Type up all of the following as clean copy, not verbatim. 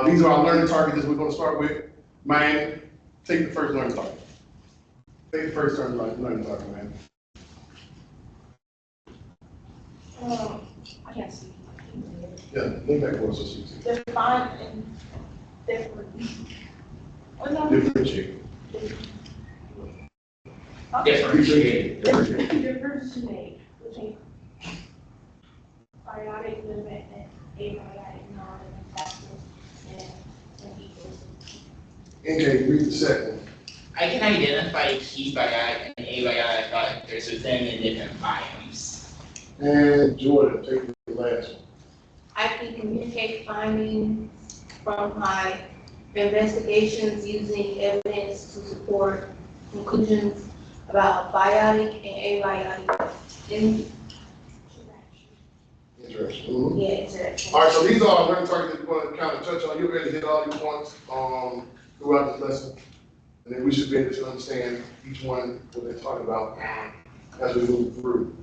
These are our learning targets that we're going to start with. Man, take the first learning target. Take the first learning target, man. I can't see. Yeah, lean back for us so she can see. Define and different. Differentiate. Differentiate. Differentiate between biotic limit and abiotic non-living factors and ecosystem. Okay, read the second. I can identify key biotic and abiotic factors within the different biomes. And Jordan, take the last one. I can communicate findings from my investigations using evidence to support conclusions about biotic and abiotic interaction. Interaction. Mm-hmm. Yeah, interaction. All right, so these are our learning targets that we're going to kind of touch on. You'll be able to hit all these points throughout this lesson. And then we should be able to understand each one, what they're talking about as we move through.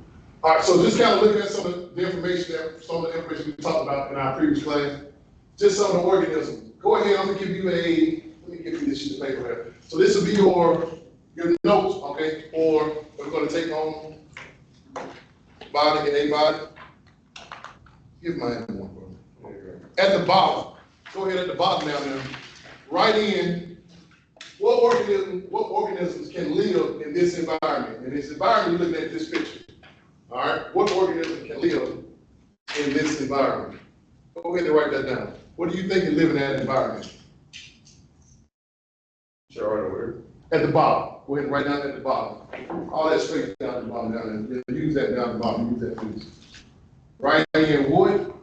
All right, so just kind of looking at some of the information we talked about in our previous class. Just some of the organisms. Go ahead, I'm gonna give you let me give you this sheet of paper here. So this will be your notes, okay, or we're gonna take on body and abiotic. Give my one for me. At the bottom, go ahead at the bottom down there, write in what organisms can live in this environment. In this environment, you're looking at this picture. All right, what organism can live in this environment? Go ahead and write that down. What do you think can live in that environment? Sure. At the bottom. Go ahead and write down at the bottom. All that space down at the bottom down there. Use that down at the bottom. Use that please. Write in what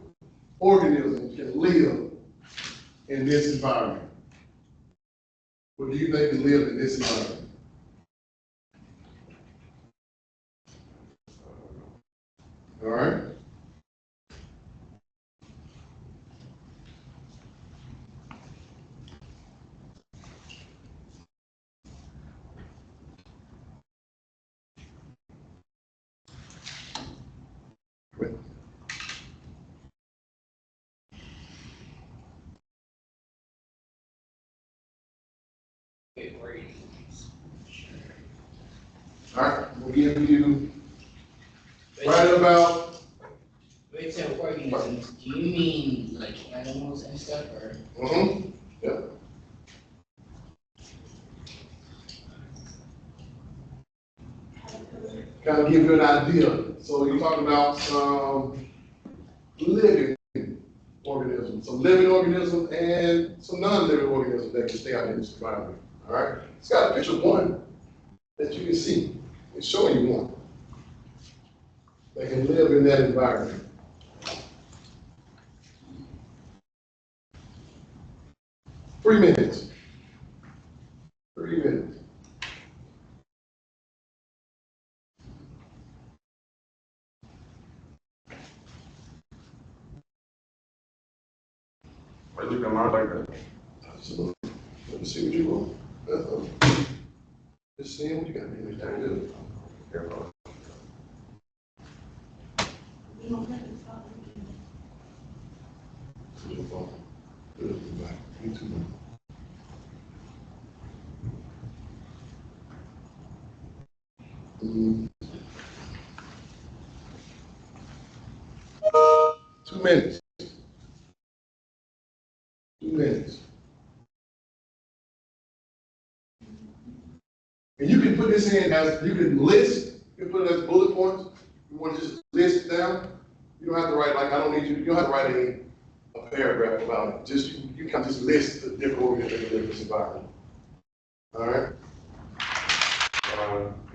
organisms can live in this environment. What do you think can live in this environment? All right. All right, we'll give you right about. Wait, so organisms, do you mean like animals and stuff, or? Mm-hmm. Yeah. Kind of give you an idea. So you're talking about some living organisms, some living organisms and some non-living organisms that can stay out in this environment. All right. It's got a picture of one that you can see. It's showing you one that can live in that environment. Three minutes. 3 minutes. Why you come out like that? Absolutely. Let me see what you want. Just seeing what you got. Mm. 2 minutes. 2 minutes. And you can put this in as, you can list, you can put it as bullet points. You want to just list it down. You don't have to write, like, I don't need you, you don't have to write a paragraph about it. Just, you can just list the different organisms that live in this environment. All right?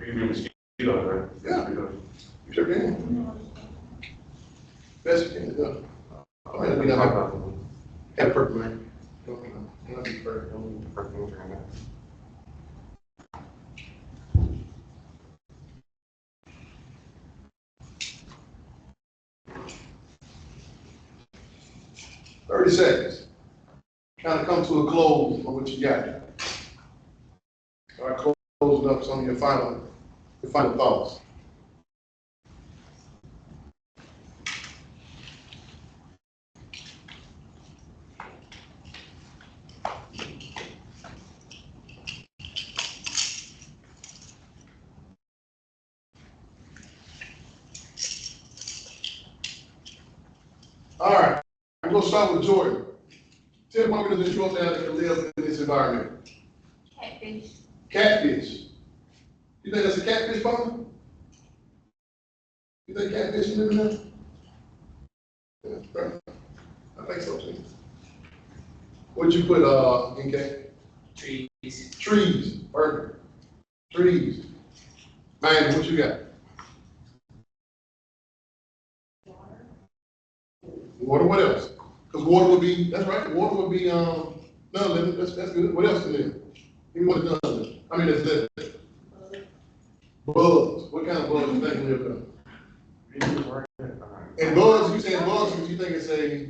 You mean mosquito, right? Yeah. You sure can. Best you can, yeah. I mean, have a perfect man. Don't be perfect. Don't be perfect. 30 seconds. Kind of come to a close on what you got. All right, closing up some of your final thoughts. All right, we're gonna start with Jordan. Tell me what organisms you want to have that can live in this environment. Catfish. Catfish. You think that's a catfish pond? You think catfish live in there? Yeah, right. I think so too. What'd you put, NK? Trees. Trees, perfect. Trees. Man, what you got? Water, what else? Because water would be, that's right, water would be, non-living, that's good. What else can live? Even what is non-living? I mean, that's living. Bugs. What kind of bugs you think live there? And bugs, you saying bugs because you think it's a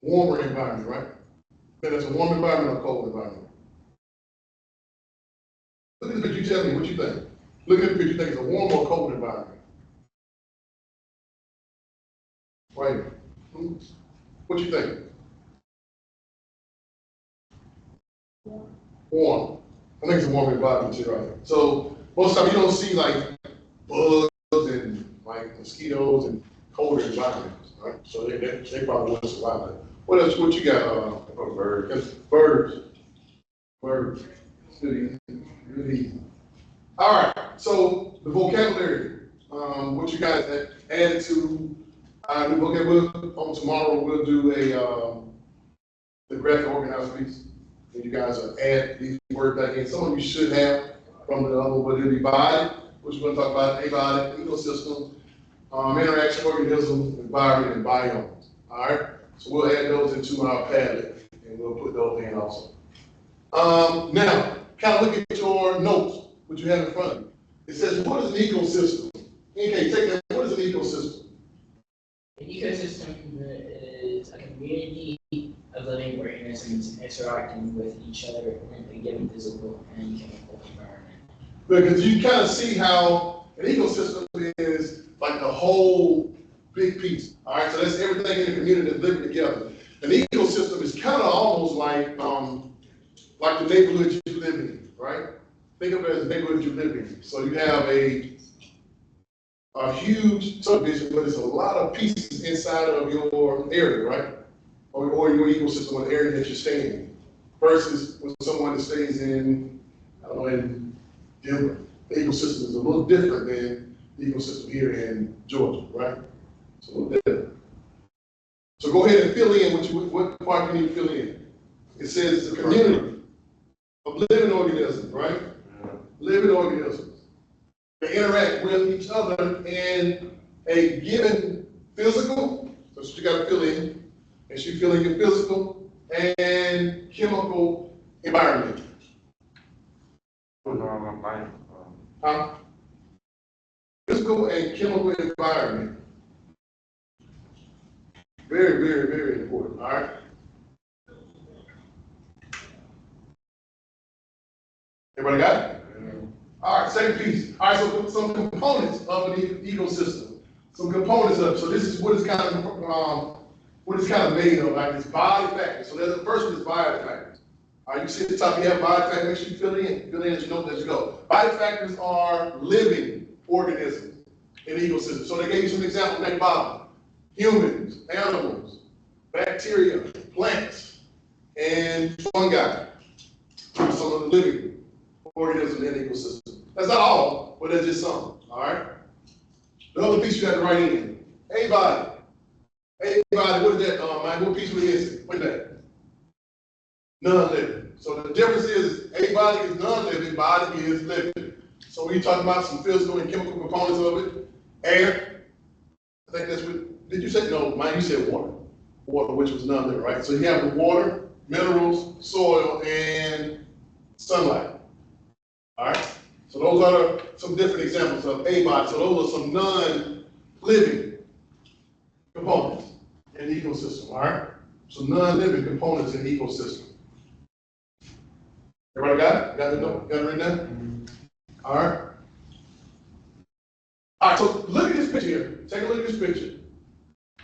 warmer environment, right? Then it's a warm environment or a cold environment? Look at the picture, you tell me what you think. Look at the picture, you think it's a warm or cold environment? Right. What you think? Warm. I think it's a warm environment too, right? So most of the time you don't see like bugs and like mosquitoes and colder environments, right? So they probably wouldn't survive that. What else? What you got? Birds. Birds. Birds. Good easy. Good easy. All right. So the vocabulary. What you guys added to our new vocabulary. On tomorrow we'll do the graphic organizer piece. And you guys add these words back in. Some of you should have from the other one, but it'll be body, which we're going to talk about, abiotic, ecosystem, interaction, organism, environment, and biomes. All right? So we'll add those into our Padlet, and we'll put those in also. Now, kind of look at your notes, what you have in front of you. It says, what is an ecosystem? Okay, take that. What is an ecosystem? An ecosystem is a community of living organisms interacting with each other in a given physical and chemical environment. Because you kind of see how an ecosystem is like a whole big piece. All right, so that's everything in the community that's living together. An ecosystem is kind of almost like the neighborhood you live in, right? Think of it as the neighborhood you live in. So you have a huge subdivision, but there's a lot of pieces inside of your area, right? Or your ecosystem, or the area that you're staying in, versus with someone that stays in, I don't know, in Denver. The ecosystem is a little different than the ecosystem here in Georgia, right? It's a little different. So go ahead and fill in what part you need to fill in. It says it's a community of living organisms, right? Living organisms. They interact with each other in a given physical, so you got to fill in, and you fill in your physical and chemical environment. Huh? Physical and chemical environment. Very, very, very important, all right? Everybody got it? All right, second piece. All right, so some components of an ecosystem. Some components of it. So this is what it's kind of made of, like it's body factors. So there's the first one is body factors. All right, you see at the top, you have body factors. Make sure you fill in as you know as you go. Body factors are living organisms in the ecosystem. So they gave you some examples at the bottom. Humans, animals, bacteria, plants, and fungi. Some of the living organisms in the ecosystem. That's not all, but that's just some, all right? The other piece you have to write in, abiotic. Abiotic, what is that, Mike? What piece is it? What is that? Non-living. So the difference is, abiotic is non-living, biotic is living. So when you talk about some physical and chemical components of it, air, I think that's what, did you say, no, Mike, you said water. Water, which was non-living, right? So you have the water, minerals, soil, and sunlight. All right, so those are some different examples of abiotic. So those are some non-living components in the ecosystem. All right, so non-living components in the ecosystem. Everybody got it? Got it written down? All right. All right. So look at this picture here. Take a look at this picture,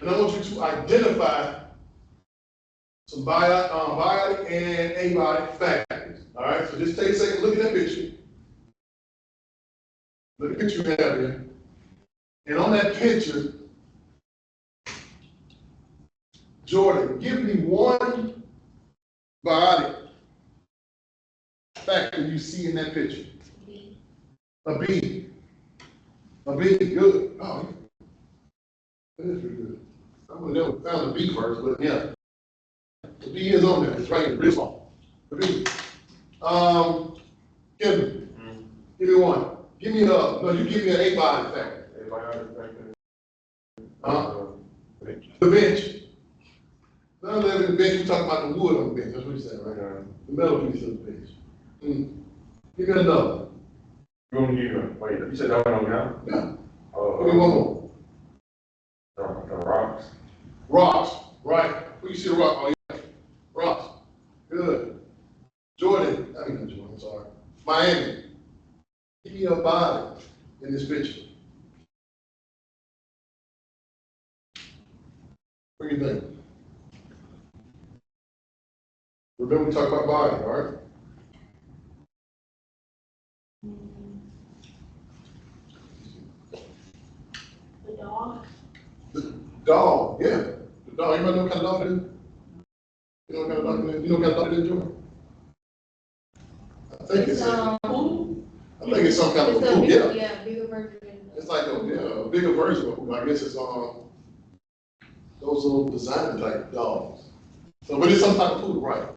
and I want you to identify some biotic and abiotic factors. All right. So just take a second, look at that picture. Look at the picture you have here. And on that picture, Jordan, give me one biotic factor you see in that picture. B. A B. A B, good. Oh, that is pretty good. I would have never found a B first, but yeah. The B is on there. It's right here, really small. The B. Kevin, give me one. Give me no, you give me an A biotic factor. Abiotic factor. The bench. None of that in the bench, we talking about the wood on the bench. That's what you said, right? The metal piece of the bench. Give me another. You want me to give you, wait, you said that one on now? Yeah. Give me one more. The rocks. Rocks, right. Where you see the rock? Oh, yeah. Rocks. Good. Jordan, I mean, not Jordan, I'm sorry. Miami. Give me a body in this picture. What do you think? Remember we talked about body, all right? The dog. The dog, yeah. The dog, anybody know what kind of dog it is? You know what kind of dog it is? You know what kind of dog it is, Jordan? I think it's I think it's some kind of a poop, yeah. Yeah, bigger version. It's like a bigger version of a poop. I guess it's those little designer type dogs. So, but it's some type of poop, right?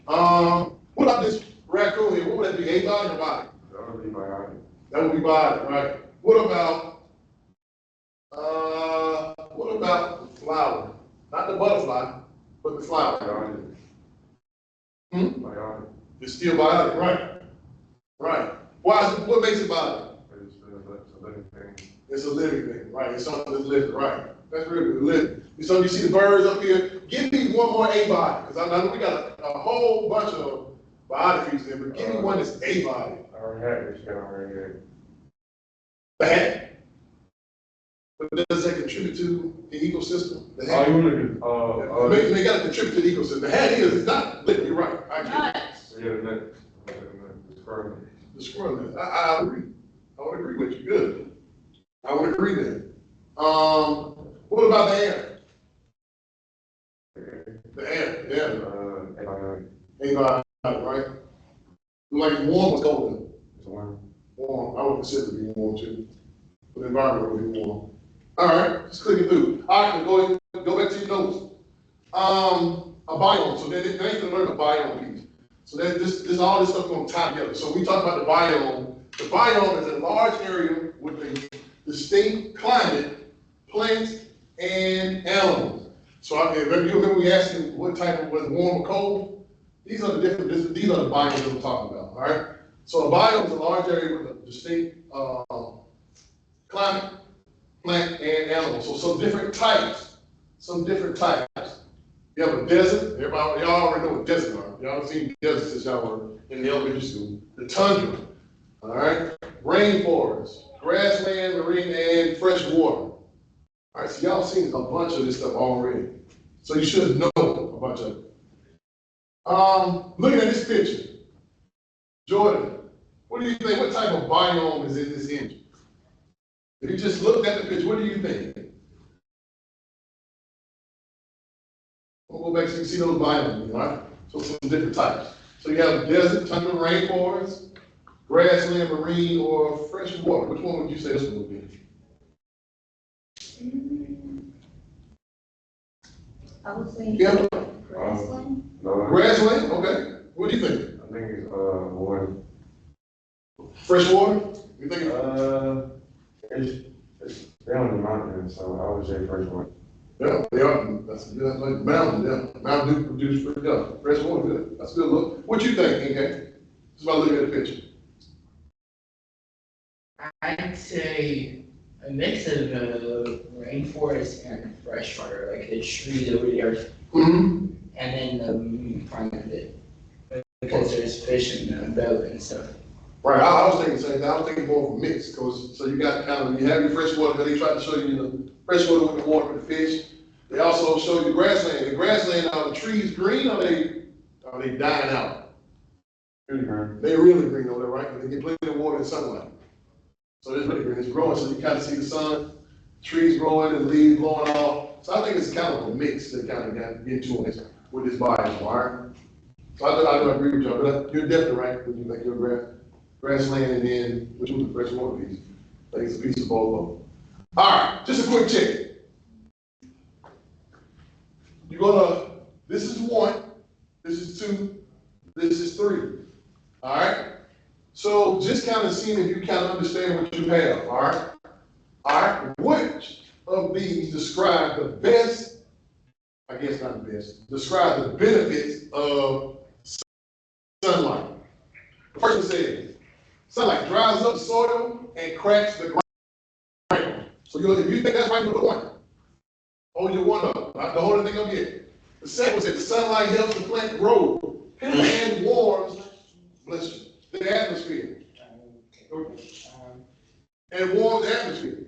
What about this raccoon here? What would that be? A body or body? That would be biotic. That would be body, right? What about the flower? Not the butterfly, but the flower. Biotic. Biotic. It's still biotic, right? Right. Why is it, what makes it biotic? It's a living thing. It's a living thing, right? It's something that's living, right? That's really good, living. So you see the birds up here? Give me one more A body, because I know we got a whole bunch of biotic there, but give me one that's A body. I already had this, you already had. The hat. But does that contribute to the ecosystem? The Oh, hat. you want to, They got to contribute to the ecosystem. The hat is, it's not living, you're right. I agree. yeah, the next, the squirrel. The squirrel net. I agree. I would agree with you. Good. I would agree there. What about the air? The air, yeah. Abiotic. Avon, right? Like warm or cold? It's a worm. Warm. I would consider it to be warm too. But the environment would be warm. All right, let's click it through. All right, go back to your notes. A biome. So they ain't gonna learn a biome piece. So that this all this stuff gonna tie together. So we talk about the biome. The biome is a large area with a distinct climate, plants, and animals. So if you remember we asked you what type of, was warm or cold, these are the biomes that we're talking about, all right? So a biome is a large area with a distinct climate, plant, and animal. So some different types. You have a desert, y'all already know what deserts are. Y'all have seen deserts since y'all were in the elementary school. The tundra, all right? Rainforest, grassland, marine, and fresh water. All right, so y'all seen a bunch of this stuff already. So you should know a bunch of it. Looking at this picture, Jordan, what do you think? What type of biome is in this image? If you just looked at the picture, what do you think? We'll go back so you can see those biomes, right? So some different types. So you have desert, tundra, rainforest, grassland, marine, or fresh water. Which one would you say this one would be? I would say Yeah. grassland. No, Grassland, okay. What do you think? I think it's, water. Fresh water? You think? It's down in the mountains, so I would say fresh water. Yeah, they are. That's like mountain, yeah. Mountain Dew produce fresh water, good. That's a good look. What you think, okay? Just by looking at the picture. I'd say a mix of rainforest and freshwater, like the trees over there, Mm-hmm. and then the front of it. Because there's fish in the boat and stuff. Right, I was thinking the same thing. I was thinking more of a mix, because so you got kind of, you have your fresh water, but they try to show you the fresh water with the water with the fish. They also show you grassland. The grassland, are the trees green or are they dying out? Really green. They're really green over there, right? Because they get plenty of water and sunlight. So it's really green, it's growing, so you kind of see the sun trees growing and leaves blowing off. So I think it's kind of a mix that kind of got into this with this bias, all right? So I do agree with you, but you're definitely right when you think you're grassland and then which was the fresh water piece. I think it's a piece of both of them. All right, just a quick check. You're gonna, this is 1, this is 2, this is 3. All right? So just kind of seeing if you kind of understand what you have, all right? All right, which of these describe the best, I guess not the best, describe the benefits of sunlight? The first one says, sunlight dries up the soil and cracks the ground. So if you think that's right, you're one. Oh, you're one of them. The whole thing up here. The second one says, the sunlight helps the plant grow and warms, bless you, the atmosphere. And warms the atmosphere.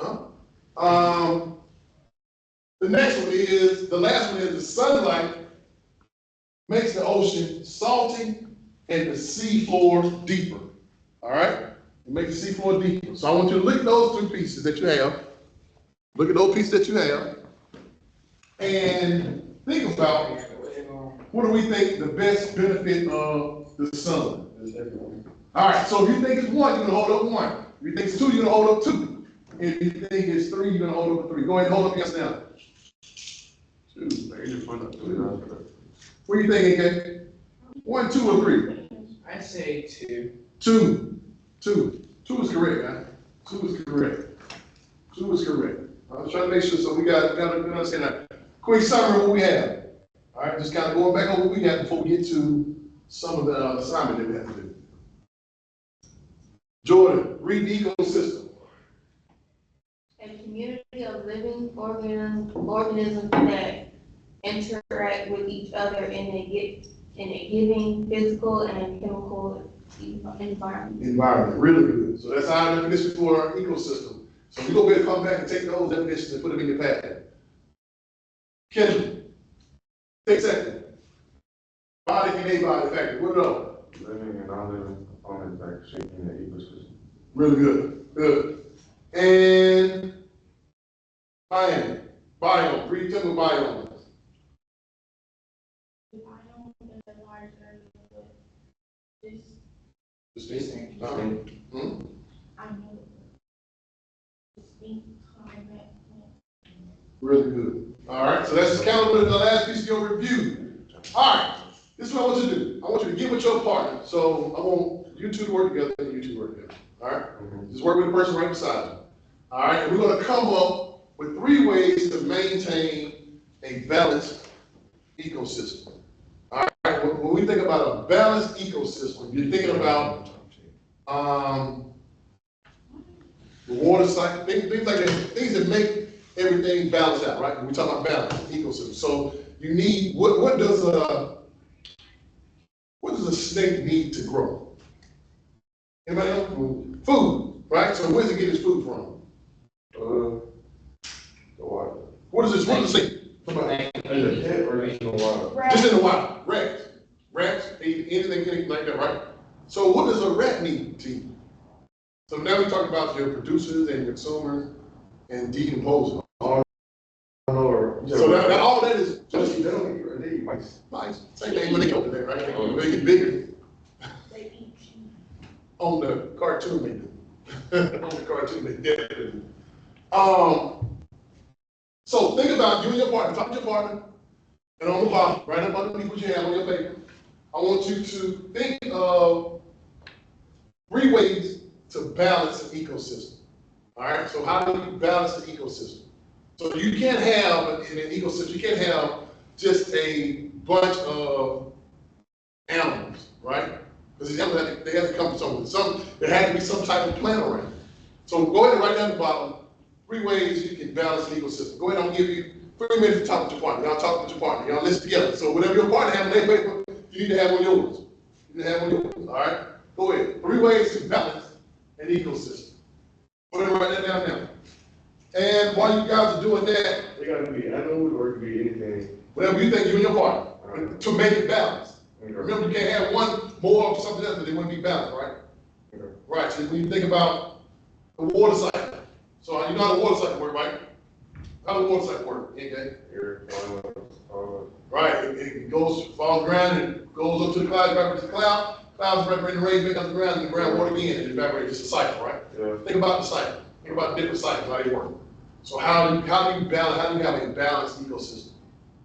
Huh? The next one is, the last one is the sunlight makes the ocean salty and the seafloor deeper. All right? It makes the seafloor deeper. So I want you to look at those 3 pieces that you have. Look at those pieces that you have. And think about, what do we think the best benefit of the sun? All right, so if you think it's 1, you're gonna hold up 1. If you think it's 2, you're gonna hold up 2. If you think it's 3, you're gonna hold up 3. Go ahead and hold up yes now. 2. What do you think, AK? 1, 2, or 3? I'd say 2. 2. 2 is correct, man. 2 is correct. 2 is correct. I was trying to make sure, so we got to understand that. Quick summary of what we have. All right, just kind of going back on what we got before we get to some of the assignment that we have to do. Jordan, read the ecosystem. A community of living organisms that interact with each other in a given physical and chemical environment. Environment, really good. So that's our definition for our ecosystem. So we're going to be able to come back and take those definitions and put them in your packet. Kendall, take a second. Body can a body factor. What else? Living and non-living components that shaping the ecosystem. Really good. Good. And Miami, biome. Read tell me what biome is. The biome is a large area with this. Distinct. I know distinct climate. Really good. All right, so that's kind of the last piece of your review. All right, this is what I want you to do. I want you to get with your partner. So I want you two to work together and you two to work together. All right? Just work with the person right beside you. All right, and we're going to come up with 3 ways to maintain a balanced ecosystem. All right, when we think about a balanced ecosystem, you're thinking about the water cycle, things like that, things that make everything balance out, right? When we talk about balance, ecosystem. So you need, what does a snake need to grow? Anybody know? Food, right? So where's it get its food from? The water. What is this? What does it say? In the pit or just in the water? Just in the wild. Rats, anything like that, right? So what does a rat need to eat? So now we talk about your producers and your consumers and decomposers. So that all that is just They don't eat, they eat mice. nice. Same thing when they go to that, right? When they get bigger. They eat cheese. On the cartoon they do. On the cartoon they definitely do. So think about you and your partner, talk to your partner, and on the bottom, right up underneath what you have on your paper, I want you to think of 3 ways to balance an ecosystem. All right, so how do you balance an ecosystem? So you can't have, in an ecosystem, you can't have just a bunch of animals, right? Because these animals, they have to come from somewhere. There has to be some type of plant around. So go ahead and write down the bottom 3 ways you can balance an ecosystem. Go ahead, I'm gonna give you 3 minutes to talk with your partner. Y'all talk with your partner. Y'all listen together. So whatever your partner has on their paper, you need to have on yours. You need to have on yours, all right? Go ahead. 3 ways to balance an ecosystem. Go ahead and write that down now. And while you guys are doing that, They gotta be animals or it could be anything. whatever you think you and your partner, to make it balanced. Remember, you can't have one more of something else, but they wouldn't be balanced, right? Okay. Right, so when you think about The water cycle. So you know how the water cycle work, right? How the water cycle work, okay? Right, it goes, falls the ground, and goes up to the cloud, evaporates to the cloud, clouds evaporate and rain back up the ground, and the ground water again, and evaporates. It's a cycle, right? Yeah. Think about the cycle. Think about the different cycles, how they work. So how do you balance, how do you have a balanced ecosystem?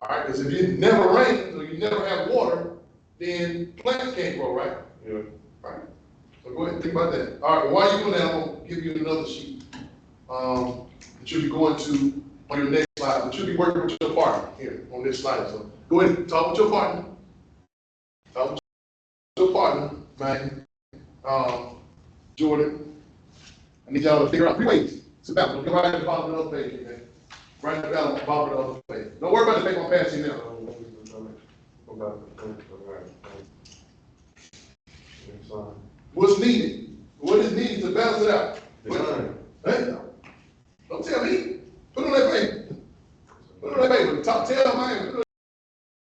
All right, because if it never rains, or you never have water, then plants can't grow, right? Yeah. Right. So go ahead and think about that. All right, well, while you're doing that, I'm gonna give you another sheet. That you'll be going to on your next slide, but you'll be working with your partner here on this slide. So go ahead and talk with your partner. Talk with your partner, man. Jordan. I need y'all to figure out 3 ways. Sit down. Don't get right at the bottom of the other page, okay? Right at the bottom of the other page. Don't worry about the paper I'm passing now. What's needed? What is needed to balance it out? Hey, don't tell me. Put it on that paper. Put it on that paper. Tell mine.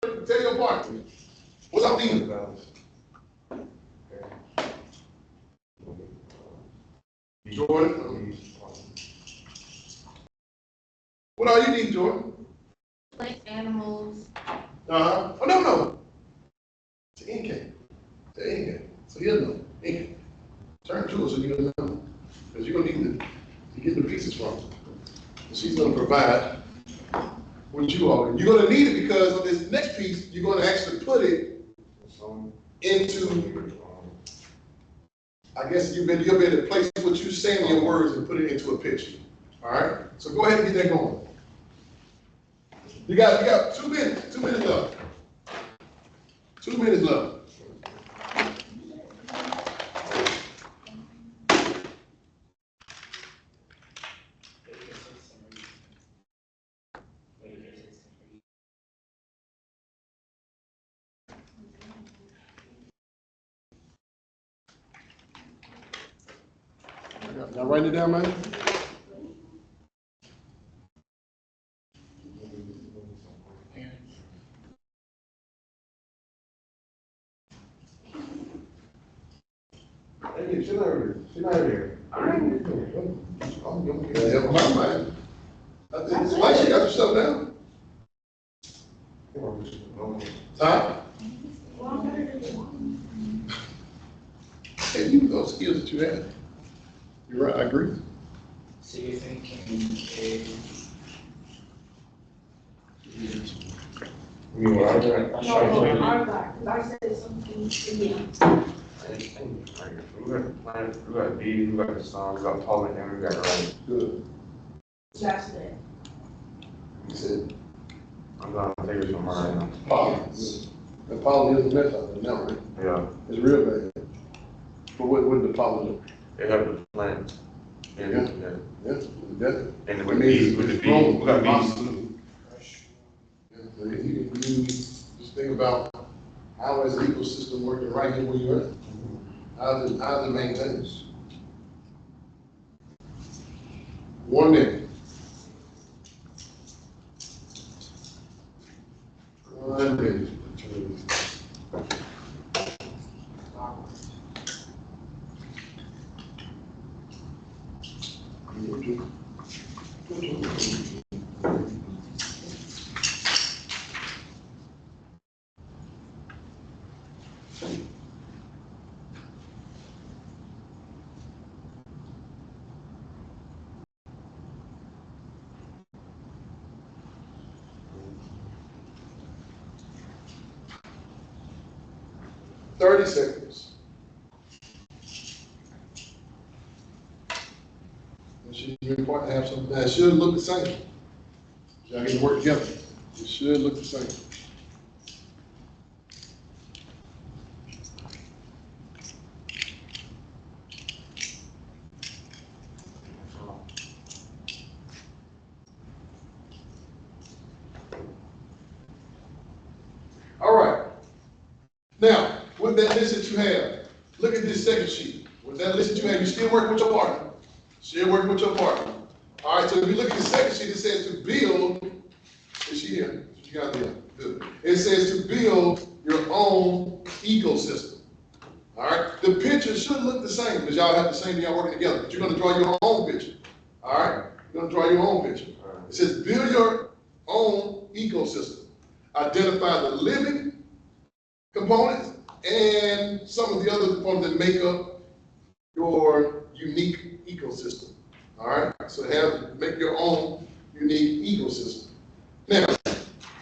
Tell your partner. What's up needed? Jordan. What all you need, Jordan? Plants, animals. Oh, no. It's an ink. It's an ink. So he'll know. Ink. Turn to us so you'll know. Because you're going to need to get the pieces from. And she's going to provide what you are. You're going to need it because on this next piece, you're going to actually put it into, I guess you'll be able to place what you say in your words and put it into a picture. All right? So go ahead and get that going. You got 2 minutes. 2 minutes left. 2 minutes left. Y'all writing it down, man? Hey, she's not here. Yeah, my mind. Why she got your stuff down? Huh? Hey, use those skills that you have. You're right, I agree. So you're thinking You know, I Because I said something again. We got D, we got the song, we got Paul and Henry, we got Ryan. Good. That's it. You said, I'm gonna take it from mine. pollen. The pollen is a mess out there now, right? Yeah, It's real bad. But what did the pollen do? it helped the plant. Yeah. Yeah. Yeah, that's. And with bees, we got bees. Yeah, so you just think about how is the ecosystem working right here where you're at? How's it maintained? 1 minute. 1 minute. Thirty seconds. It should be important to have something that should look the same. Y'all get to work together. It should look the same. All right. Now, with that list that you have, look at this second sheet. With that list that you have, you still working with your partner. Still working with your partner. All right, so if you look at the second sheet, it says to build, is she here? She got there. Good. It says to build your own ecosystem. All right, the picture should look the same. because y'all have the same thing, y'all working together, but you're gonna draw your own picture, all right? You're gonna draw your own picture. It says, build your own ecosystem. Identify the living components and some of the other components that make up your unique ecosystem, all right? So make your own unique ecosystem. Now,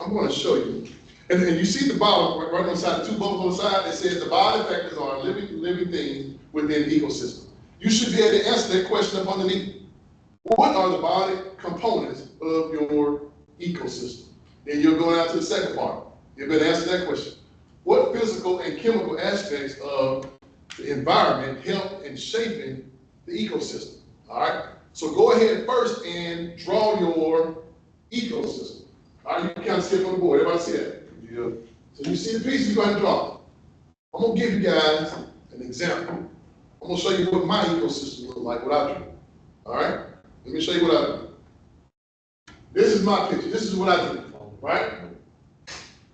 I'm gonna show you, and you see the bottom, right on the side, the two bubbles on the side, it says the biofactors are living things within the ecosystem. You should be able to answer that question up underneath. What are the body components of your ecosystem? Then you'll go down to the second part. You better answer that question. What physical and chemical aspects of the environment help in shaping the ecosystem? All right? So go ahead first and draw your ecosystem. All right, you can kind of see it on the board. Everybody see that? Yeah. So you see the pieces, you go ahead and draw. I'm gonna give you guys an example. I'm gonna show you what my ecosystem looks like, what I do. All right? Let me show you what I do. This is my picture. This is what I do, right?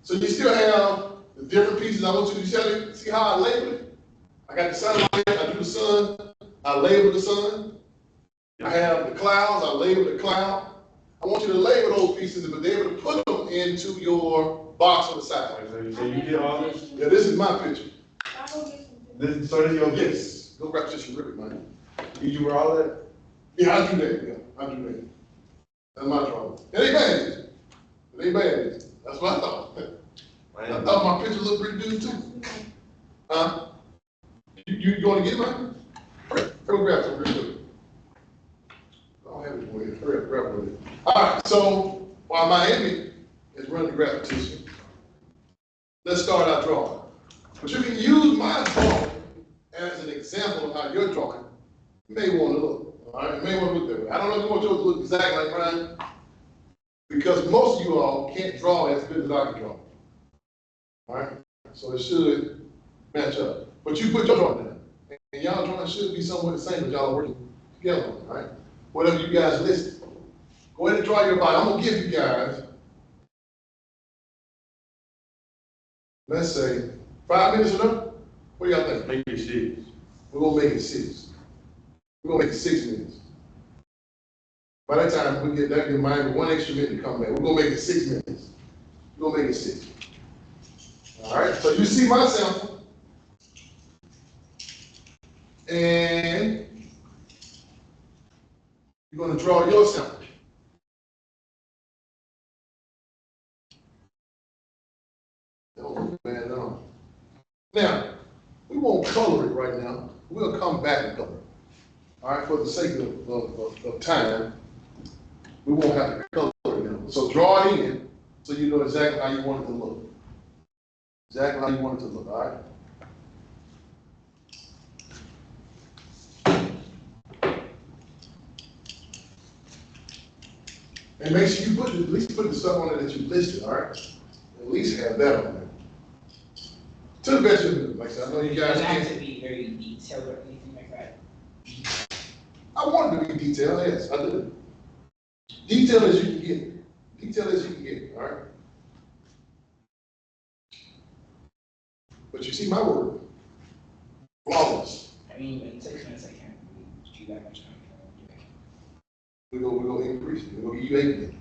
So you still have the different pieces. I want you to see how I label it? I got the sunlight, I do the sun, I label the sun. I have the clouds, I label the cloud. I want you to label those pieces, but be able to put them into your box on the side. So you did all this? Yeah, this is my picture. So this is your picture? Yes. Go grab just your ribbon, man. You were all that? Yeah, I do that. Yeah, I do that. That's my drawing. It ain't bad. It ain't bad. That's what I thought. I thought my picture looked pretty good too. Huh? You want to get mine? Go grab some real quick. I don't have it for you. Hurry up, grab it with it. All right, so while Miami is running the graphic tissue, let's start our drawing. But you can use my drawing as an example of how your drawing may want to look. All right, it may want to look that way. I don't know if you want yours to look exactly like mine, because most of you all can't draw as good as I can draw. All right, so it should match up. But you put your drawing down, and y'all drawing should be somewhat the same, but y'all are working together on it, all right? Whatever you guys listed. Go ahead and draw your body. I'm gonna give you guys, let's say, 5 minutes enough? What do y'all think? Make it 6. We're gonna make it 6. We're gonna make it 6 minutes. By that time, we get that in mind with 1 extra minute to come back. We're gonna make it 6 minutes. We're gonna make it 6. All right, so you see my sample. And you're gonna draw your sample. Don't look bad at all. Now, we won't color it right now. We'll come back and color it. All right, for the sake of time, we won't have to color it now. So draw it in so you know exactly how you want it to look. Exactly how you want it to look, all right? And make sure you at least put the stuff on there that you listed, all right? At least have that on there. To the best of your ability. Like I said, I know you guys Does it have can't. to be very detailed or anything like that? I want it to be detailed, yes, I do. Detailed as you can get. Detailed as you can get, all right? But you see my word. Flawless. I mean, in 6 minutes, I can't really do that much time. We're gonna increase it. We're gonna give you 8 minutes.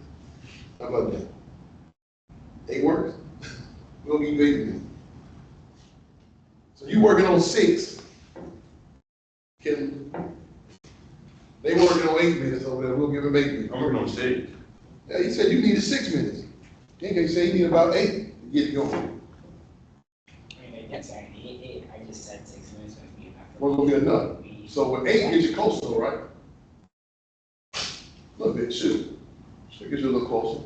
How about that? 8 works? We're gonna give you 8 minutes. So you working on 6. They working on 8 minutes over there. We'll give them 8 minutes. I'm working on 6. Yeah, he said you needed 6 minutes. Then they say you need about 8 to get it going. I mean, that's I just said 6 minutes would be enough. We're gonna get enough. So with 8 gets you closer, right? A little bit, should get you a little closer.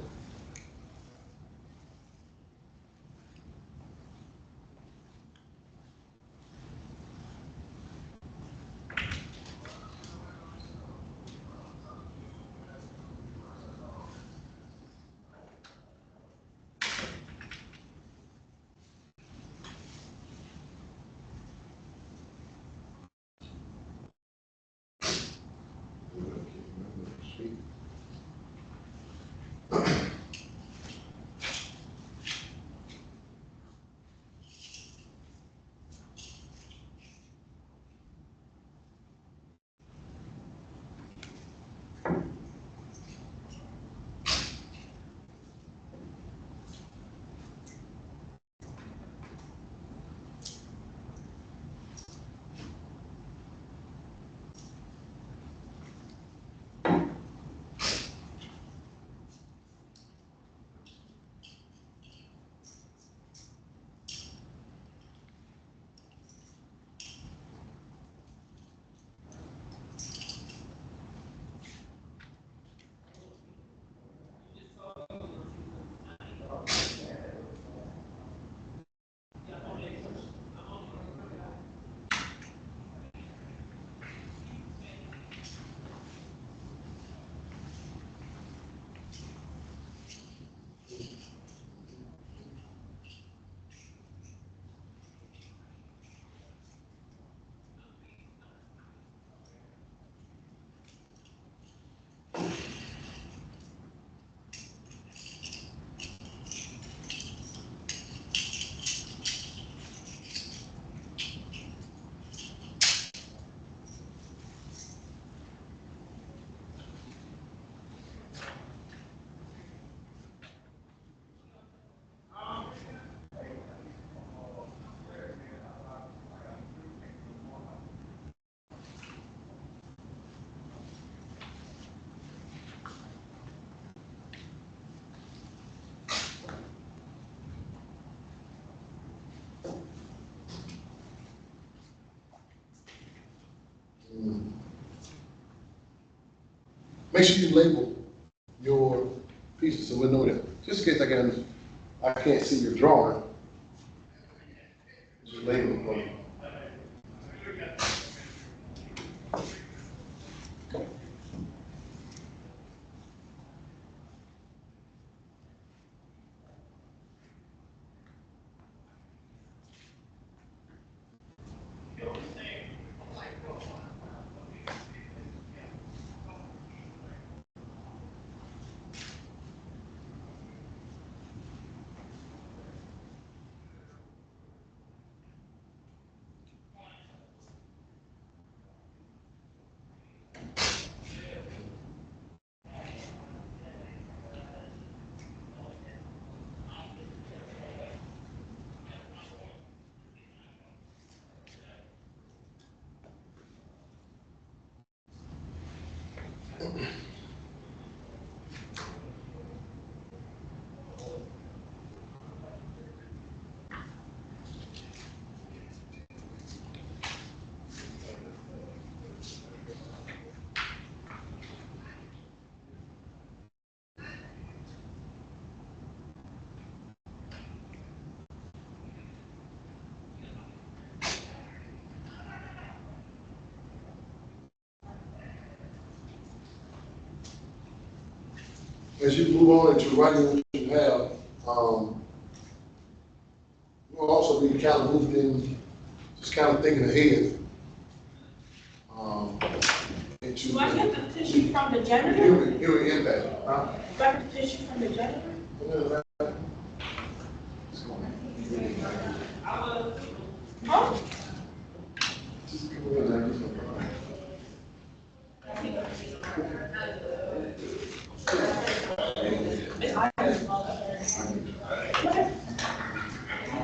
make sure you label your pieces so we'll know that. Just in case I can't see your drawing. Just label it for me. As you move on into writing what you have, you'll also be kind of moving in, just kind of thinking ahead. Into Do I get the tissue from the janitor? your impact. Huh? Do I get the tissue from the janitor? Huh?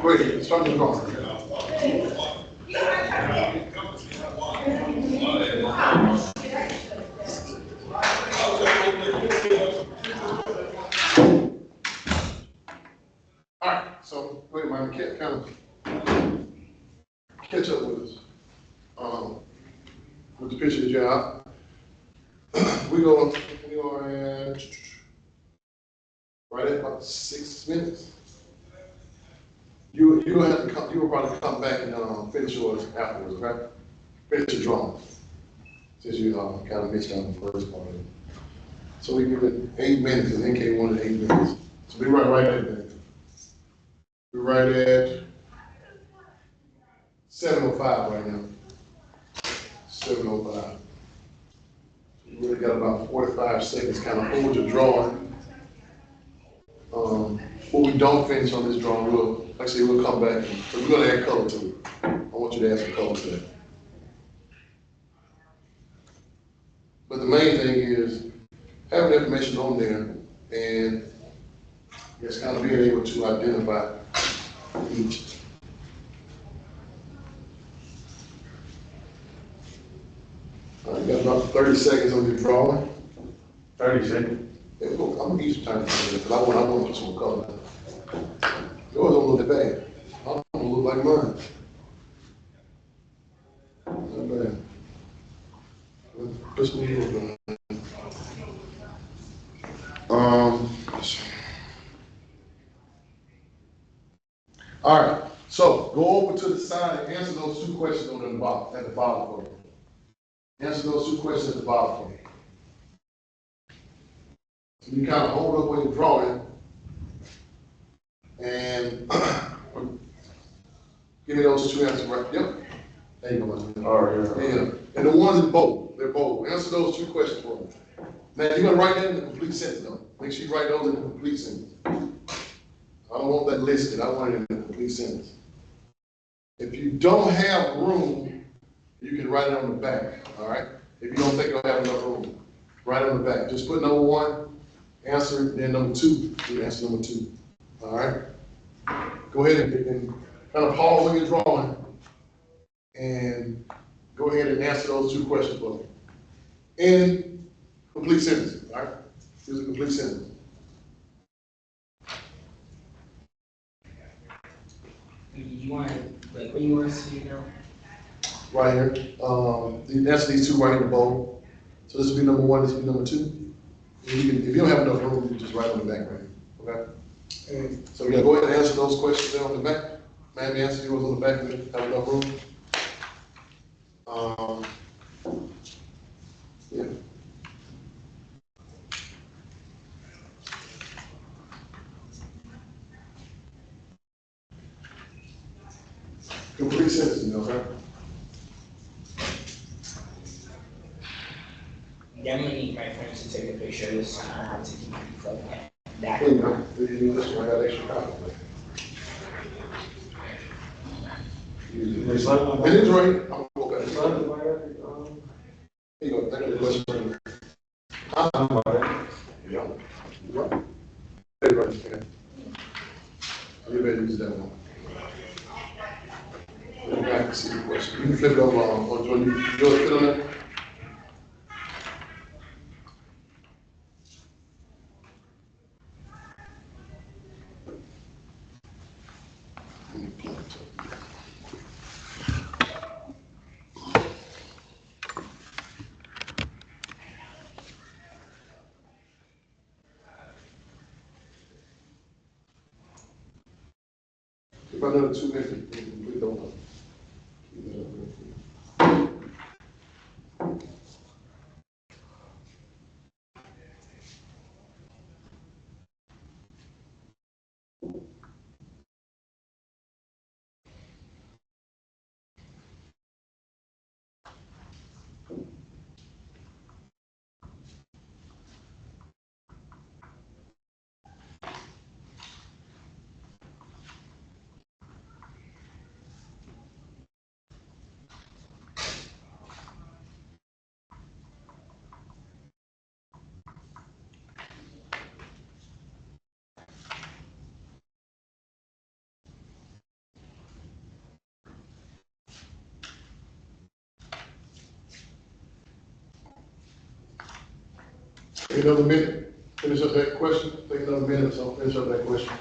Wait, start the drawing. All right, so wait a minute, kind of catch up with us. With the picture that you have. We are at right at about 6 minutes. You will have to come. You will probably come back and finish yours afterwards, okay? Finish your drawing. Since you kind of missed on the first part of it. So we give it 8 minutes, and NK wanted 8 minutes. So we right at that. We're right at 7:05 right now. 7:05. You really got about 45 seconds, kind of hold your drawing. What we don't finish on this drawing, like I say, we'll come back, so we're gonna add color to it. I want you to add some color to it. But the main thing is having information on there and just kind of being able to identify each. All right, you got about 30 seconds on your drawing. 30 seconds. Yeah, look, I'm gonna use some time because I want to put some color. Yours don't look that bad. I don't look like mine. Not bad. Let's move on. All right. So go over to the side and answer those two questions on the bottom, at the bottom for me. Answer those two questions at the bottom for me. So you kind of hold up when you're drawing and give me those two answers right. Yep. There you go. All right, yeah. Yeah. And the ones in bold, they're bold. Answer those two questions for me. Now you're gonna write that in a complete sentence though. Make sure you write those in a complete sentence. I don't want that listed. I want it in a complete sentence. If you don't have room, you can write it on the back. All right. If you don't think you'll have enough room, write it on the back. Just put number one, answer it, then number two, you answer number two. All right. Go ahead and kind of pause when you're drawing and go ahead and answer those two questions for me. In complete sentences, all right? Here's a complete sentence. You want, like, what do you want us to do now? Right here. Answer these two right in the bowl. So this will be number one, this will be number two. If you don't have enough room, you can just write on the back, right? Okay? So we gotta go ahead and answer those questions there on the back. Ma'am, answer yours on the back, and have enough room. Yeah. Complete sentences, okay? Definitely need my friends to take a picture of this, I have to keep it that. There you go. You just got extra copy. It is right. I'm gonna go back. Here you go. Thank you for the question. Yeah. Yeah. Everybody can. You better use that one. Go back and see the question. You can flip it over on Jordan. You fit on that? Let me pull it up. If I another 2 minutes, you can flip it over. Keep that up real quick. Take another minute, finish up that question. Take another minute, so finish up that question.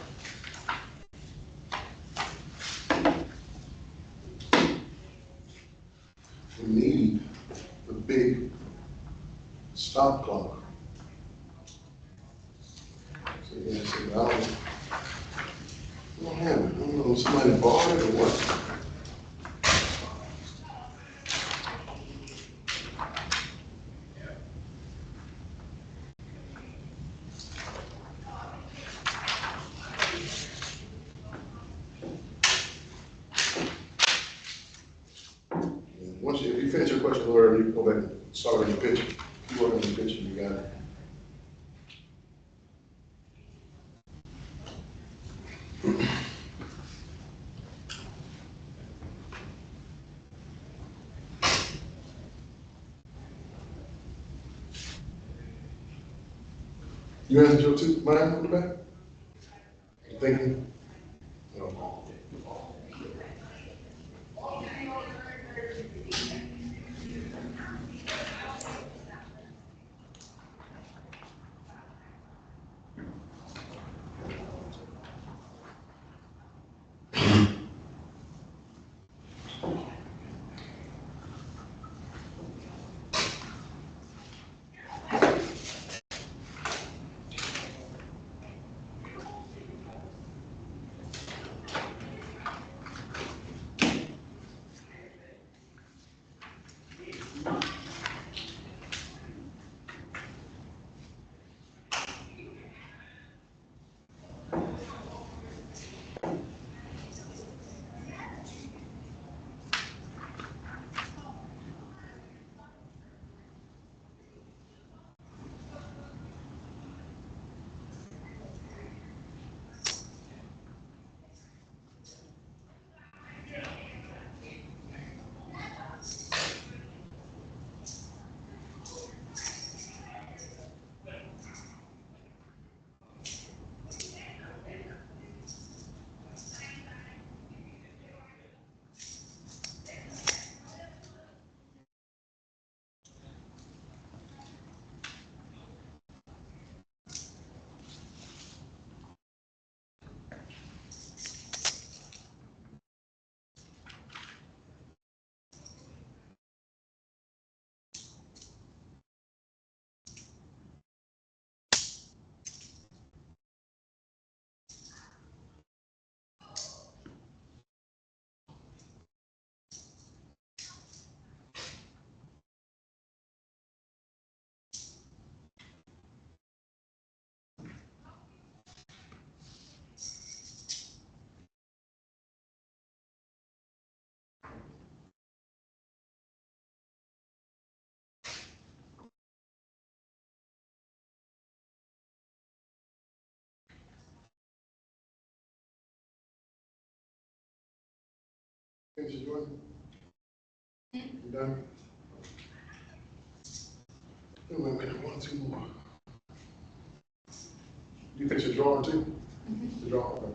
We need the big stop clock. So, yeah, so I don't have it. I don't know, somebody bought it or what? If you finish your question, Laura, you can go back and start on your picture. You work on your picture, you got it. You answered your two, mine on the back? Thank you. No. Finish your drawing? You done? Wait a minute, one or two more. You finish your drawing too? The drawing, okay.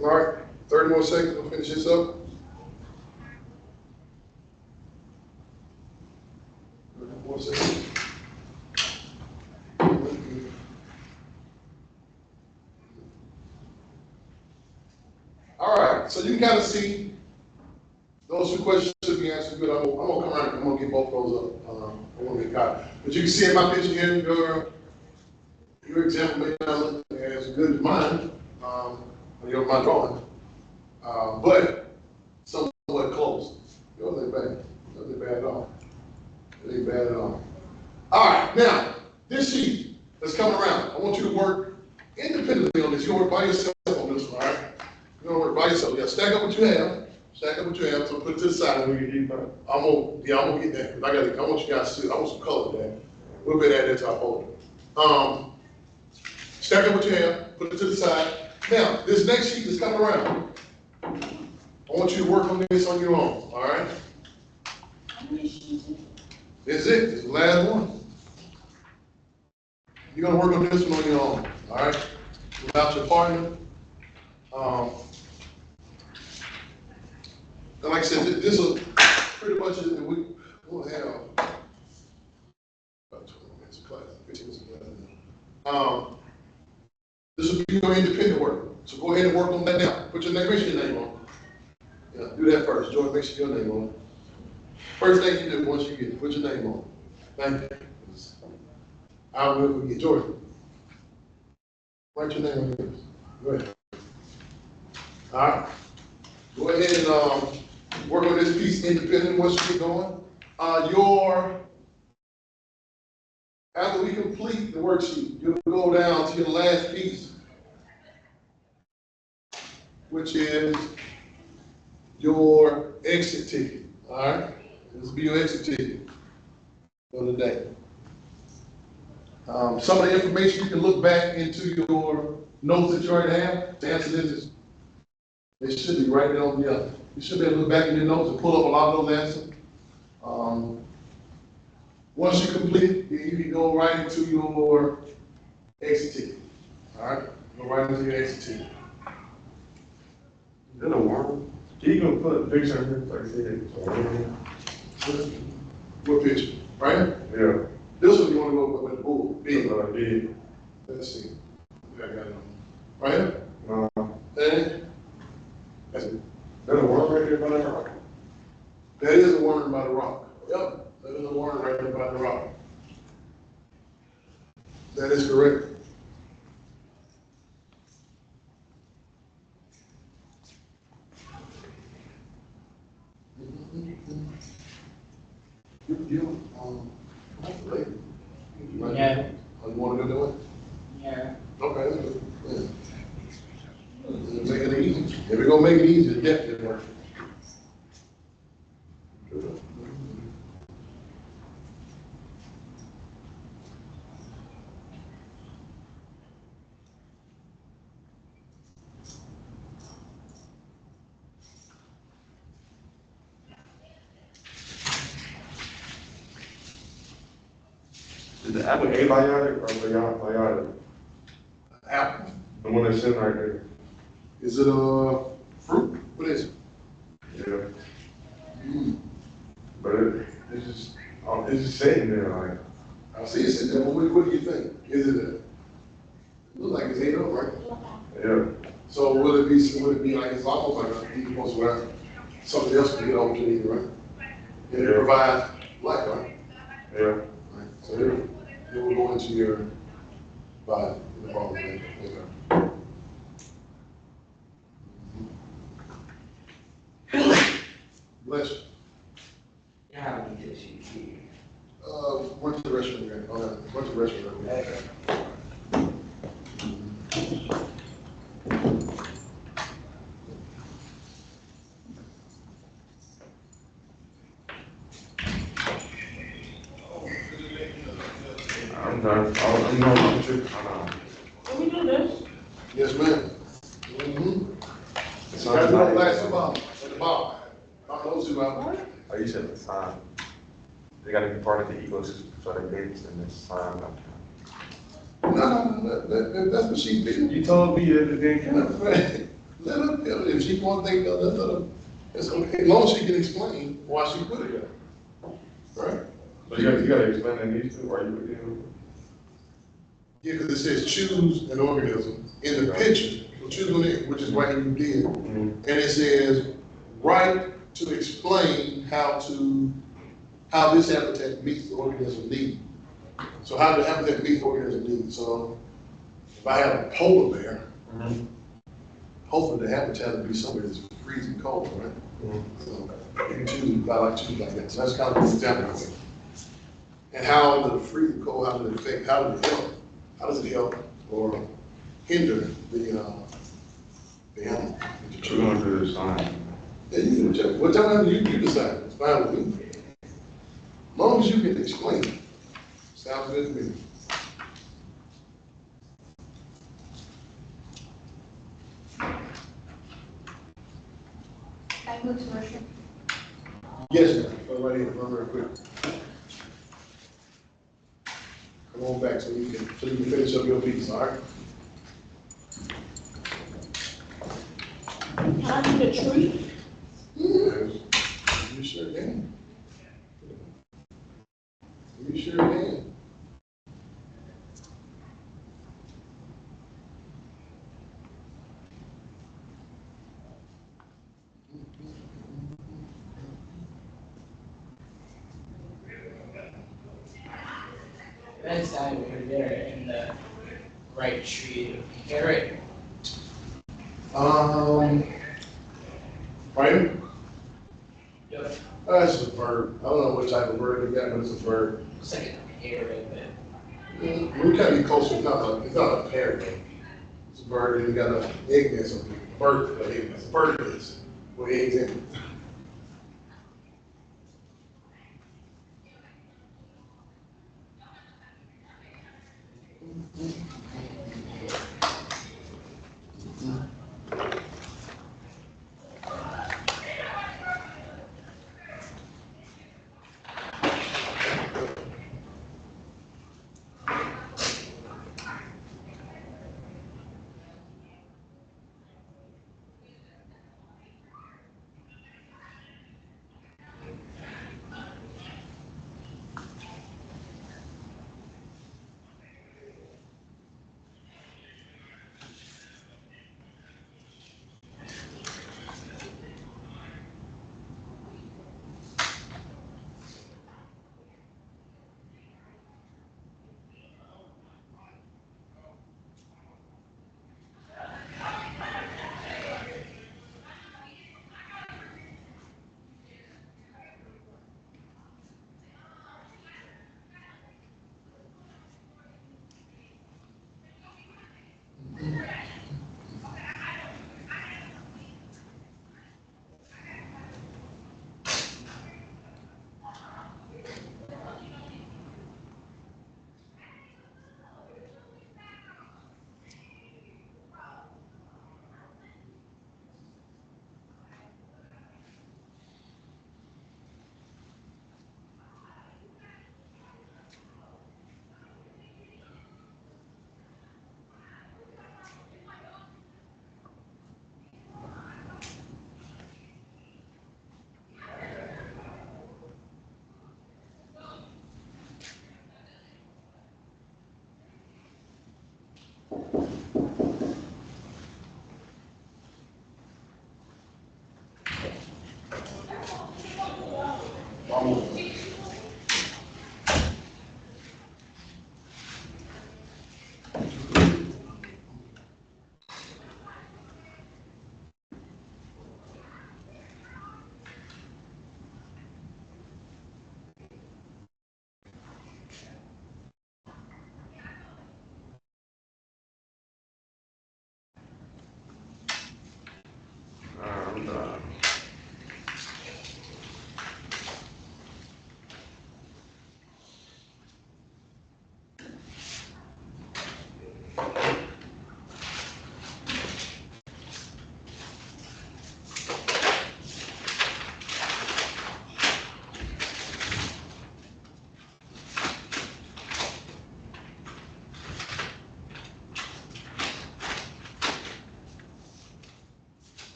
All right, 30 more seconds, we'll finish this up. 30 more seconds. All right, so you can kind of see those two questions should be answered good. I'm gonna come around and I'm gonna get both those up. I want to get caught. But you can see in my picture here, your example may not look as good as mine, or my drawing, but somewhat close. Yours ain't bad. Yours ain't bad at all. It ain't bad at all. All right, now, this sheet that's coming around, I want you to work independently on this. You're gonna work by yourself on this one, all right? You're gonna work by yourself. Yeah, stack up what you have. Stack up what you have, so put it to the side. I'm gonna get that, because I want you guys to see, I want some color there. We'll be at that top folder. Stack up what you have, put it to the side. Now, this next sheet is coming around. I want you to work on this on your own, all right? That's it, it's the last one. You're gonna work on this one on your own, all right? Without your partner. And like I said, this will pretty much, we'll have about 20 minutes of class, 15 minutes of class. This will be your independent work. So go ahead and work on that now. Put your name, make sure your name on it. Yeah, do that first. George, make sure your name on it. First thing you do once you get it, put your name on it. Thank you. I will forget. George, write your name on yours. Go ahead. All right. Go ahead and work on this piece independently once you get going. After we complete the worksheet, you'll go down to your last piece, which is your exit ticket. All right, this will be your exit ticket for the day. Some of the information you can look back into your notes that you already have. To answer this, it should be right there on the other. You should be able to look back in your notes and pull up a lot of those answers. Once you complete it, then you can go right into your exit ticket. All right, go right into your exit ticket. Is it a worm? Can you go put a picture in here so I can see it? What picture? Right? Yeah. This one you want to go with the bull. Big. Big. Let's see. Yeah, I got it on. Right here? No. And that's it. There's a worm right there by that rock. That is a worm by the rock. Yep. That is a worm right there by the rock. That is correct. Yeah. Oh, you want to go do it? Yeah. Okay, that's good. Yeah. Make it easy. If we're gonna make it easy, it definitely work. Is the apple abiotic or biotic? Apple. The one that's sitting right there. Is it a fruit? What is it? Yeah. But it's just sitting there like. I see it sitting there, but what do you think? Is it it looks like it's ate up, right? Yeah. So would it be like, it's almost like a decomposed where something else can get over to eat, right? And it provides life, right? Yeah. Right. So it will go into your body in the form of that. Bless you. Yeah, I need to see. Went to the restroom, man. Went to the restroom. Man. I'm done. I'm going on trip. Can we do this? Yes, ma'am. Mm-hmm. It's So that's not the last nice. two bottles at the bottom. Not those two out. Oh, you said the sign. They gotta be part of the ecosystem, so they babies in this sign. No, that's what she did. You told me that it didn't count. Let her, if she want to think of it, let her, it's okay, as long as she can explain why she put it there. Right? So you gotta explain that these two, or you would do? Yeah, because it says choose an organism in the picture, so choose one, which is what you did. And it says, write to explain how this habitat meets the organism need. So how the habitat meets the organism need. So if I have a polar bear, hopefully the habitat will be somewhere that's freezing cold, right? So you can choose, I like to choose like that. So that's kind of the example. And how the freezing cold, how does it affect, how does it help? How does it help or hinder the animal? We're gonna do this sign. Yeah, you can check. Whatever you decide, it's fine with me. As long as you can explain it. Sounds good to me. I go to worship. Yes, ma'am. Go right in, run real quick. Come on back so you can finish up your piece, all right? Can I do the tree? You sure can. You sure can. That's how we're there in the right tree. Okay, right. Right? Yep. That's a bird. I don't know what type of bird it got, but it's a bird. Looks like a parrot, but. We gotta be closer. It's not a parrot. It's a bird and it got an egg nest on it. A bird, an egg nest. A bird nest with eggs in it.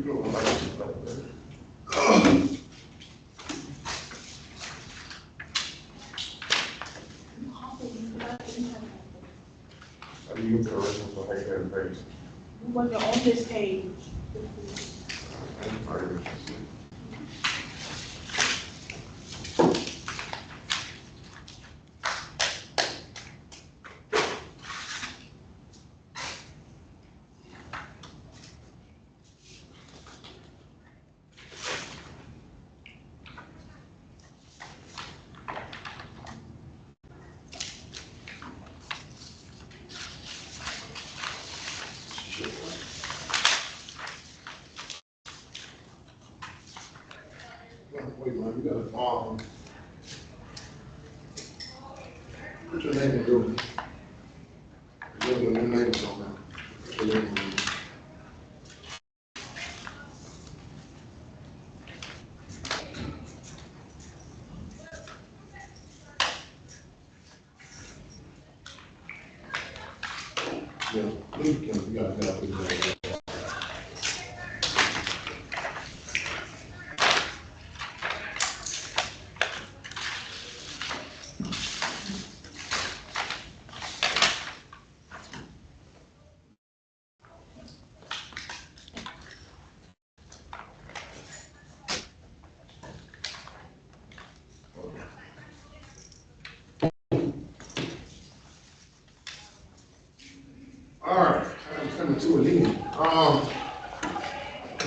You can original, so how you got it page. We wasn't on this page. Wait, man, we got put your name in the building. Your name is on there. Put your name in there. Yeah, leave it, Kim. You gotta put your name in there. All right, I'm coming to an end.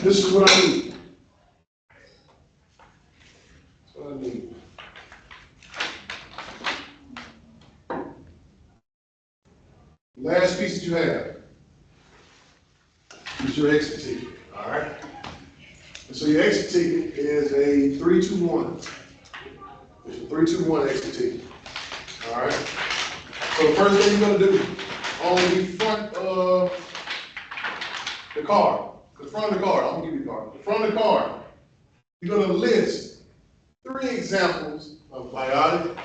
This is what I need. That's what I need. Last piece that you have is your exit ticket, all right? And so your exit ticket is a 321. It's a 321 exit ticket, all right? So the first thing you're gonna do, on the front of the car, I'm gonna give you the car. The front of the car, you're gonna list 3 examples of biotic,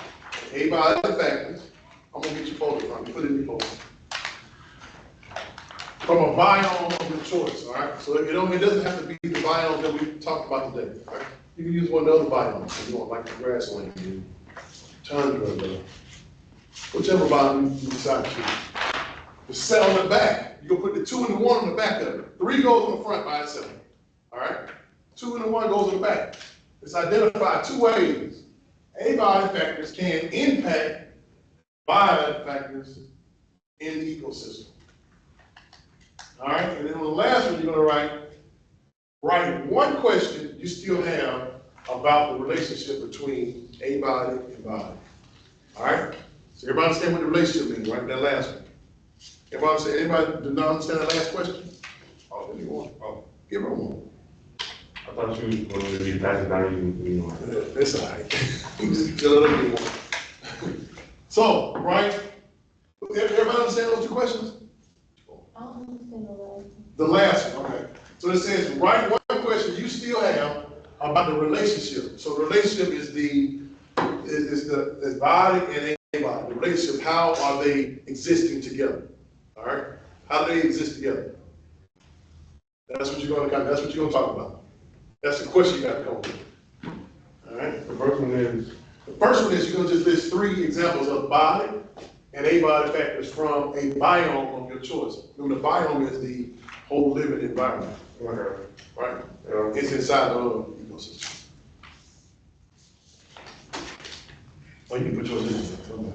abiotic factors. I'm gonna get your folder from you, put it in your folder. From a biome of your choice, all right? So it doesn't have to be the biome that we talked about today, all right? You can use one of the other biomes if you want, like the grassland, tundra, whichever biome you decide to choose. The set on the back, you're gonna put the 2 and the 1 on the back of it. 3 goes on the front by itself, all right? 2 and the 1 goes on the back. It's identified 2 ways abiotic factors can impact biotic factors in the ecosystem. All right, and then on the last one, you're gonna write 1 question you still have about the relationship between abiotic and biotic. All right, so everybody understand what the relationship means, right? That last one. Anybody did not understand that last question? Oh, give me one. Oh, give her one. I thought you was going to be passing down you know. That's all right. Just kill it up one. So, right? Everybody understand those 2 questions? I don't understand the last. The last one, okay. So it says, write 1 question you still have about the relationship. So the relationship is the biotic and abiotic. The relationship, how are they existing together? All right? How do they exist together? That's what you're gonna talk about. That's the question you got to come up with. All right? The first one is, you're gonna just list 3 examples of biotic and abiotic factors from a biome of your choice. Remember, the biome is the whole living environment, okay. right? Yeah. It's inside the ecosystem. Oh, you can put yours in there. Okay.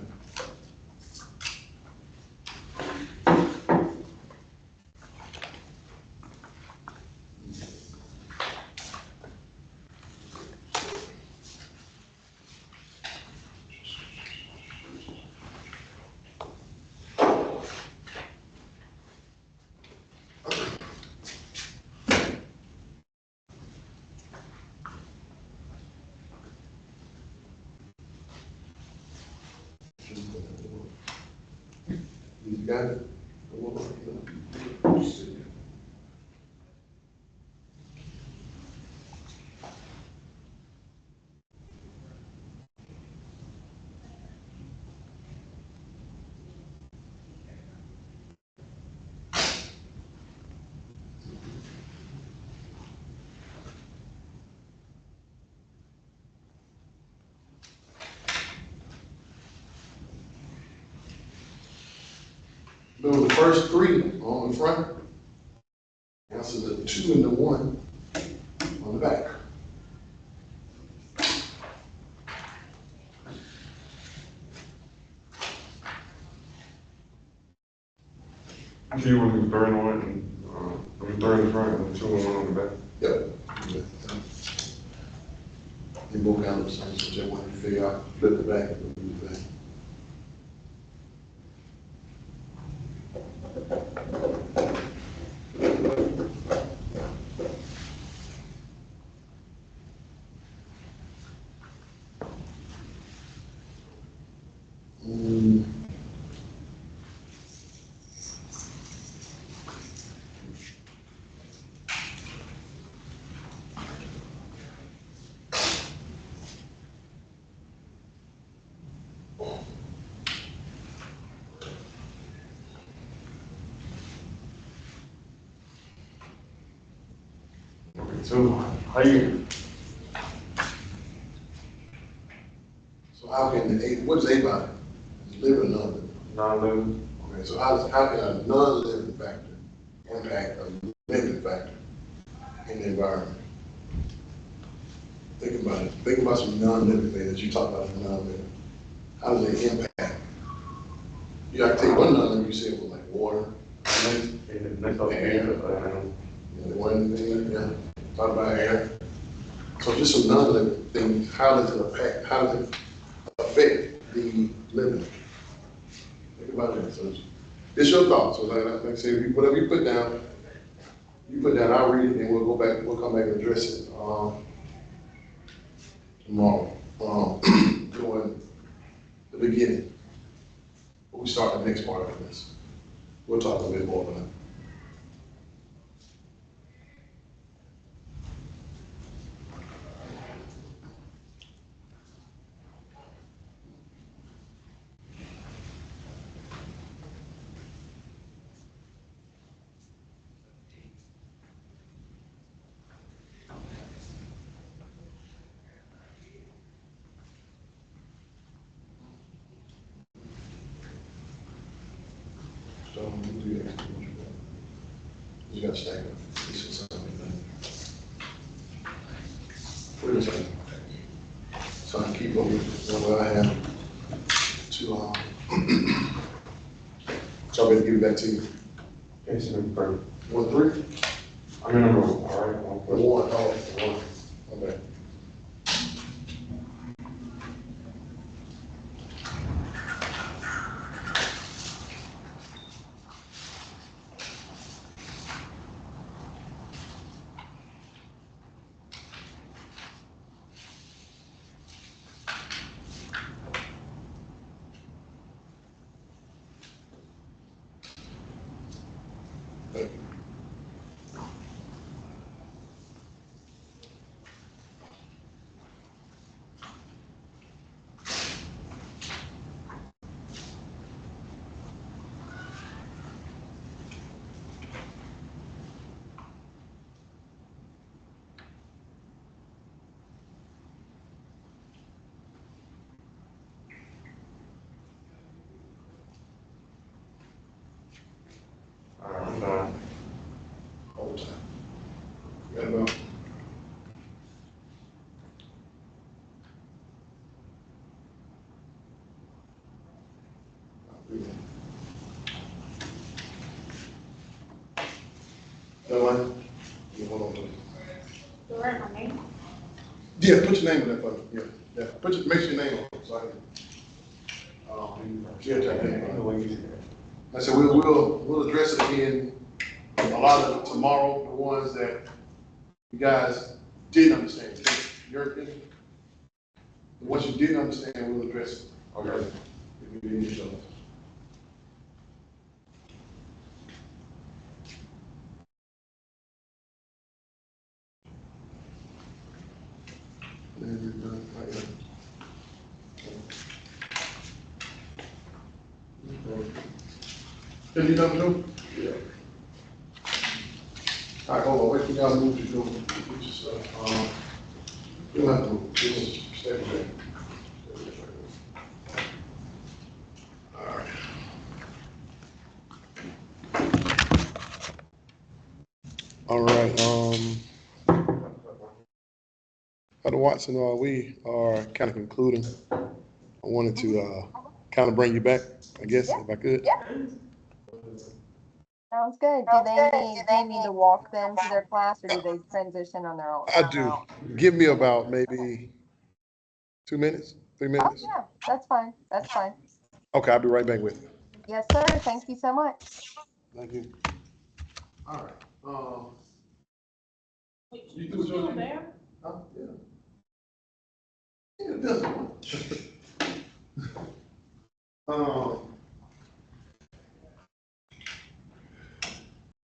You got it? Remember the first three on the front, answer the 2 and the 1 on the back. Do you want to do 3 and 1 and, 3 in the front and 2 and 1 on the back? Yep. They both kind of the same, so just want to figure out, flip the back and do the back. Okay, so how you, So how can the what is A body? Is it living or non-living? non-living? Okay, so how can a non-living factor impact a living factor in the environment? Think about it. Think about some non-living things that you talk about as non-living. How do they impact? You gotta take one non-living, you said was like water, Next up, air, the one thing, yeah, talk about air. So just some non-living things, how does it affect the living? Think about it. So it's your thoughts. So like I say, whatever you put down, I'll read it and we'll go back, we'll come back and address it, tomorrow. Doing the beginning. But we start the next part of this. We'll talk a little bit more about it. So we'll do that. You got to stack it. This is something. Put it in. So I keep on what I have to, so I'm gonna give it back to you. It's in front. 1, 3? I'm in number 1, all right? 1, oh, 1, okay. Thank you. All right, I'm done. All the time. You got about. No one? You hold on, please. To write my name. Yeah, put your name in that phone. Yeah. Make sure your name on it, so I can. Yeah, take your name on it. I said, we'll address it again, a lot of it tomorrow, the ones that you guys didn't understand. Your opinion. The ones you didn't understand, we'll address it. Okay. If you need to show us. Have you done too? Yeah. All right, hold on, wait, you gotta move your door. You don't have to move, just stay there. All right. All right, Dr. Watson, we are kind of concluding. I wanted to, kind of bring you back, I guess, if I could. Yeah. Sounds good. Do you need to walk them to their class or do they transition on their own? I do. Give me about maybe 2 minutes, 3 Oh, minutes. yeah, that's fine. That's fine. Okay, I'll be right back with you. Yes, sir. Thank you so much. Thank you. All right, you You still there? yeah. Yeah, it does.